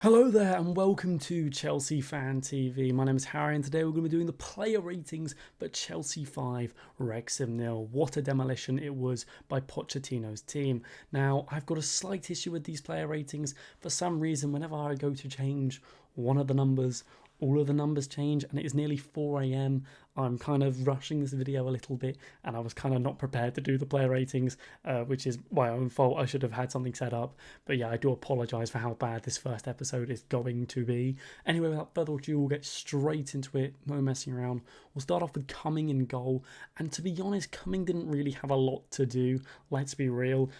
Hello there and welcome to Chelsea Fan TV. My name is Harry and today we're going to be doing the player ratings for Chelsea 5, Wrexham 0. What a demolition it was by Pochettino's team. Now, I've got a slight issue with these player ratings. For some reason, whenever I go to change one of the numbers, all of the numbers change, and it is nearly 4 a.m. I'm kind of rushing this video a little bit, and I was kind of not prepared to do the player ratings, which is my own fault. I should have had something set up. But yeah, I do apologise for how bad this first episode is going to be. Anyway, without further ado, we'll get straight into it. No messing around. We'll start off with Cumming in goal. And to be honest, Cumming didn't really have a lot to do. Let's be real.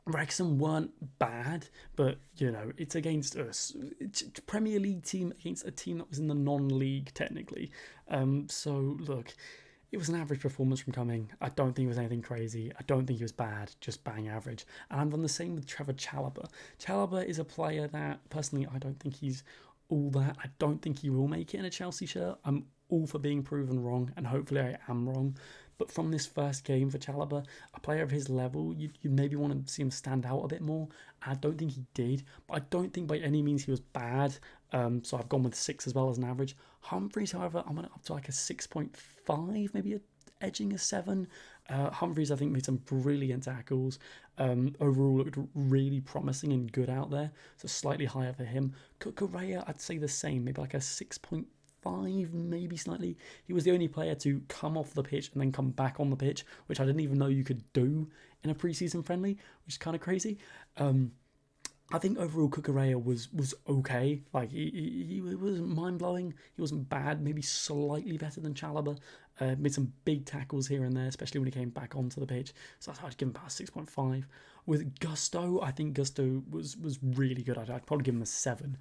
Wrexham weren't bad, but, you know, it's against us. It's a Premier League team against a team that was in the non-league, technically. So, look, it was an average performance from Cumming. I don't think it was anything crazy. I don't think he was bad, just bang average. And I'm on the same with Trevor Chalobah. Chalobah is a player that, personally, I don't think he's all that. I don't think he will make it in a Chelsea shirt. I'm all for being proven wrong, and hopefully I am wrong. But from this first game for Chalobah, a player of his level, you maybe want to see him stand out a bit more. I don't think he did, but I don't think by any means he was bad. So I've gone with 6 as well as an average. Humphries, however, I'm up to like a 6.5, maybe edging a 7. Humphries, I think, made some brilliant tackles. Overall, looked really promising and good out there, so slightly higher for him. Cucurella, I'd say the same, maybe like a 6.5, maybe slightly. He was the only player to come off the pitch and then come back on the pitch, which I didn't even know you could do in a preseason friendly, which is kind of crazy. I think overall Cucurella was okay. Like he wasn't mind blowing. He wasn't bad. Maybe slightly better than Chalobah. Made some big tackles here and there, especially when he came back onto the pitch. So I'd give him about 6.5. With Gusto, I think Gusto was really good. I'd probably give him a 7.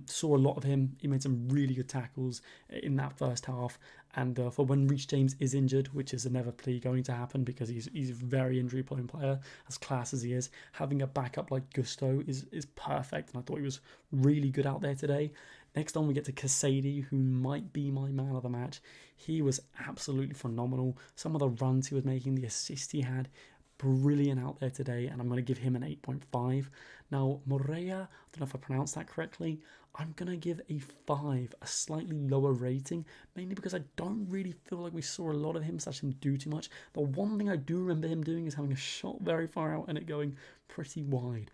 Saw a lot of him. He made some really good tackles in that first half. And for when Reece James is injured, which is inevitably going to happen because he's a very injury-prone player, as class as he is, having a backup like Gusto is perfect. And I thought he was really good out there today. Next on, we get to CASADEI, who might be my man of the match. He was absolutely phenomenal. Some of the runs he was making, the assists he had, brilliant out there today, and I'm going to give him an 8.5. Now, Moreira, I don't know if I pronounced that correctly, I'm going to give a 5, a slightly lower rating, mainly because I don't really feel like we saw a lot of him, such him do too much. The one thing I do remember him doing is having a shot very far out and it going pretty wide.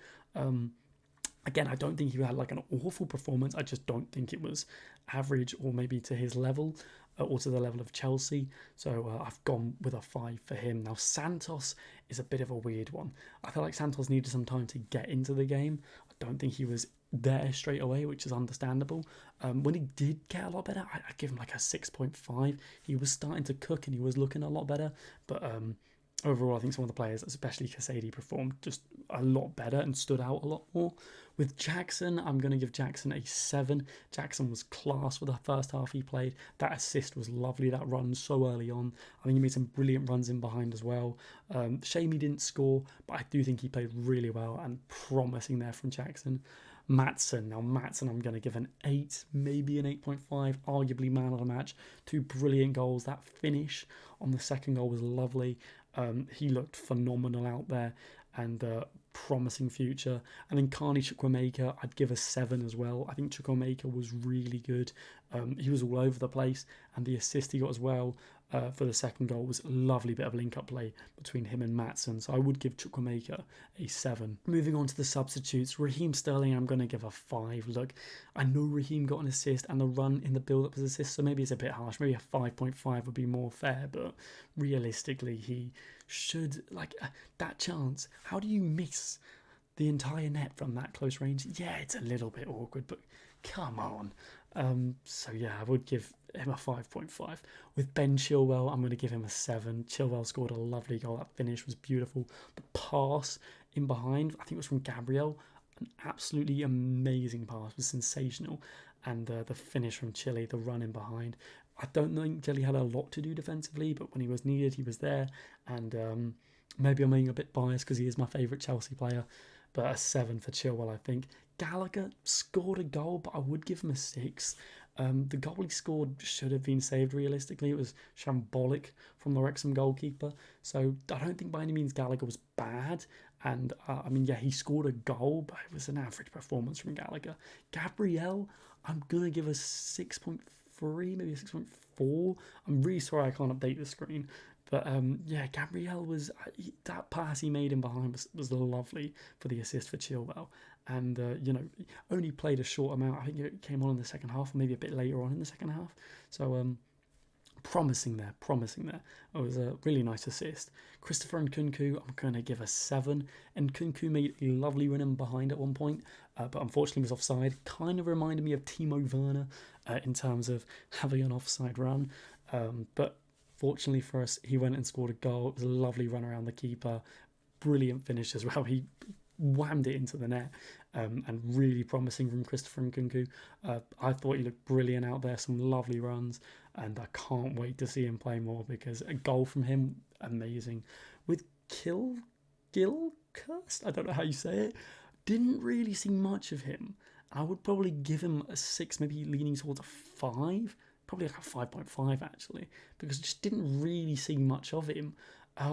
Again, I don't think he had like an awful performance. I just don't think it was average or maybe to his level or to the level of Chelsea. So I've gone with a 5 for him. Now, Santos is a bit of a weird one. I feel like Santos needed some time to get into the game. I don't think he was there straight away, which is understandable. When he did get a lot better, I'd give him like a 6.5. He was starting to cook and he was looking a lot better. But overall, I think some of the players, especially CASADEI, performed just a lot better and stood out a lot more. With Jackson, I'm going to give Jackson a 7. Jackson was class for the first half he played. That assist was lovely, that run so early on. I think he made some brilliant runs in behind as well. Shame he didn't score, but I do think he played really well and promising there from Jackson. Maatsen. Now, Maatsen, I'm going to give an 8, maybe an 8.5, arguably man of the match. 2 brilliant goals. That finish on the second goal was lovely. He looked phenomenal out there and promising future. And then Carney Chukwuemeka, I'd give a 7 as well. I think Chukwuemeka was really good. He was all over the place, and the assist he got as well for the second goal was a lovely bit of link-up play between him and Maatsen. So I would give Chukwuemeka a 7. Moving on to the substitutes, Raheem Sterling, I'm going to give a 5. Look, I know Raheem got an assist and the run in the build-up was assist, so maybe it's a bit harsh. Maybe a 5.5 would be more fair, but realistically, he should, like, that chance. How do you miss the entire net from that close range? Yeah, it's a little bit awkward, but come on. So yeah, I would give him a 5.5. With Ben Chilwell, I'm going to give him a 7. Chilwell scored a lovely goal. That finish was beautiful. The pass in behind, I think it was from Gabriel. An absolutely amazing pass. It was sensational. And the finish from Chile, the run in behind. I don't think Chile had a lot to do defensively, but when he was needed, he was there. And maybe I'm being a bit biased because he is my favourite Chelsea player. But a 7 for Chilwell, I think. Gallagher scored a goal, but I would give him a 6. The goal he scored should have been saved realistically. It was shambolic from the Wrexham goalkeeper. So I don't think by any means Gallagher was bad. And I mean, yeah, he scored a goal, but it was an average performance from Gallagher. Gabriel, I'm going to give a 6.3, maybe a 6.4. I'm really sorry I can't update the screen. But yeah, Gabriel was that pass he made in behind was lovely for the assist for Chilwell, and you know, only played a short amount. I think it came on in the second half, or maybe a bit later on in the second half. So promising there, promising there. It was a really nice assist. Christopher and Nkunku, I'm going to give a 7. And Nkunku made a lovely run in behind at one point, but unfortunately was offside. Kind of reminded me of Timo Werner in terms of having an offside run, but fortunately for us, he went and scored a goal. It was a lovely run around the keeper. Brilliant finish as well. He whammed it into the net, and really promising from Christopher Nkunku. I thought he looked brilliant out there. Some lovely runs, and I can't wait to see him play more because a goal from him, amazing. With Gilchrist, I don't know how you say it. Didn't really see much of him. I would probably give him a 6, maybe leaning towards a 5. Probably like a 5.5 actually, because I just didn't really see much of him.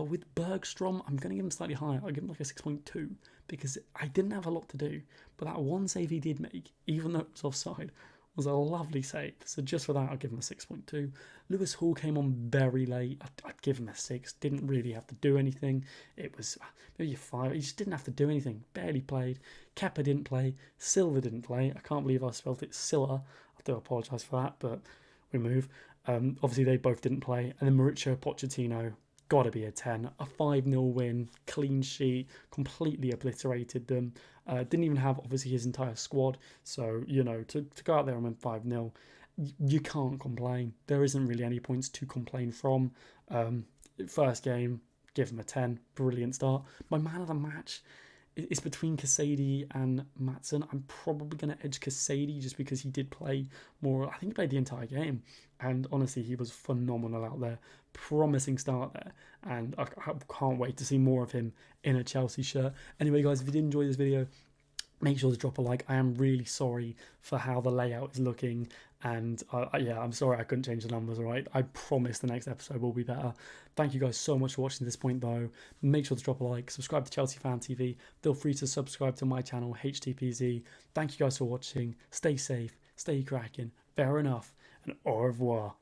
With Bergstrom, I'm going to give him slightly higher. I'll give him like a 6.2 because I didn't have a lot to do. But that one save he did make, even though it was offside, was a lovely save. So just for that, I'll give him a 6.2. Lewis Hall came on very late. I'd give him a 6. Didn't really have to do anything. It was maybe a 5. He just didn't have to do anything. Barely played. Kepa didn't play. Silva didn't play. I can't believe I spelled it Silla. I do apologise for that, but we move. Obviously, they both didn't play. And then Mauricio Pochettino, got to be a 10. A 5-0 win, clean sheet, completely obliterated them. Didn't even have, obviously, his entire squad. So, you know, to go out there and win 5-0, you can't complain. There isn't really any points to complain from. First game, give him a 10. Brilliant start. My man of the match, it's between CASADEI and Maatsen. I'm probably going to edge CASADEI just because he did play more. I think he played the entire game. And honestly, he was phenomenal out there. Promising start there. And I can't wait to see more of him in a Chelsea shirt. Anyway, guys, if you did enjoy this video, make sure to drop a like. I am really sorry for how the layout is looking. And yeah, I'm sorry I couldn't change the numbers, all right? I promise the next episode will be better. Thank you guys so much for watching to this point, though. Make sure to drop a like. Subscribe to Chelsea Fan TV. Feel free to subscribe to my channel, HTPZ. Thank you guys for watching. Stay safe. Stay cracking. Fair enough. And au revoir.